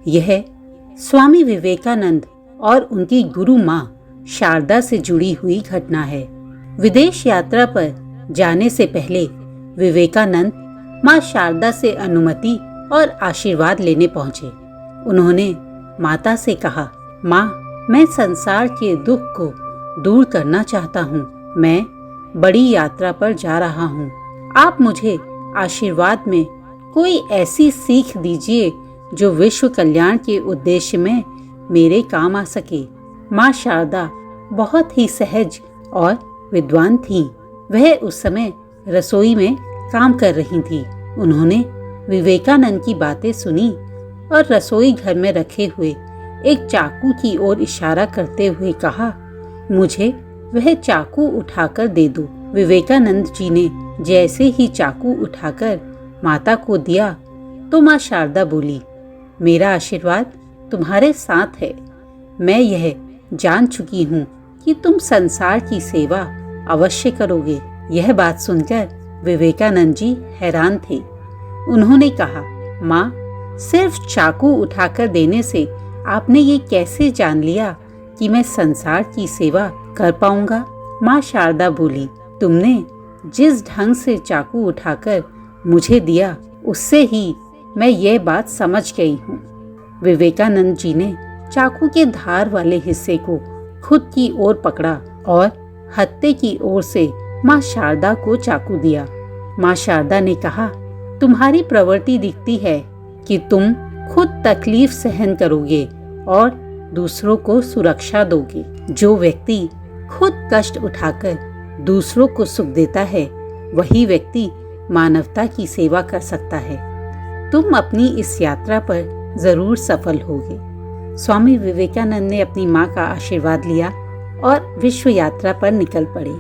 यह स्वामी विवेकानंद और उनकी गुरु माँ शारदा से जुड़ी हुई घटना है। विदेश यात्रा पर जाने से पहले विवेकानंद माँ शारदा से अनुमति और आशीर्वाद लेने पहुंचे। उन्होंने माता से कहा, माँ, मैं संसार के दुख को दूर करना चाहता हूँ। मैं बड़ी यात्रा पर जा रहा हूँ। आप मुझे आशीर्वाद में कोई ऐसी सीख दीजिए जो विश्व कल्याण के उद्देश्य में मेरे काम आ सके। माँ शारदा बहुत ही सहज और विद्वान थीं। वह उस समय रसोई में काम कर रही थी। उन्होंने विवेकानंद की बातें सुनी और रसोई घर में रखे हुए एक चाकू की ओर इशारा करते हुए कहा, मुझे वह चाकू उठाकर दे दो। विवेकानंद जी ने जैसे ही चाकू उठाकर माता को दिया तो माँ शारदा बोली, मेरा आशीर्वाद तुम्हारे साथ है। मैं यह जान चुकी हूँ कि तुम संसार की सेवा अवश्य करोगे। यह बात सुनकर विवेकानंद जी हैरान थे। उन्होंने कहा, माँ, सिर्फ चाकू उठाकर देने से आपने ये कैसे जान लिया कि मैं संसार की सेवा कर पाऊंगा? माँ शारदा बोली, तुमने जिस ढंग से चाकू उठाकर मुझे दिया उससे ही मैं ये बात समझ गई हूँ। विवेकानंद जी ने चाकू के धार वाले हिस्से को खुद की ओर पकड़ा और हत्थे की ओर से माँ शारदा को चाकू दिया। माँ शारदा ने कहा, तुम्हारी प्रवृत्ति दिखती है कि तुम खुद तकलीफ सहन करोगे और दूसरों को सुरक्षा दोगे। जो व्यक्ति खुद कष्ट उठाकर दूसरों को सुख देता है, वही व्यक्ति मानवता की सेवा कर सकता है। तुम अपनी इस यात्रा पर जरूर सफल होगे। स्वामी विवेकानंद ने अपनी माँ का आशीर्वाद लिया और विश्व यात्रा पर निकल पड़े।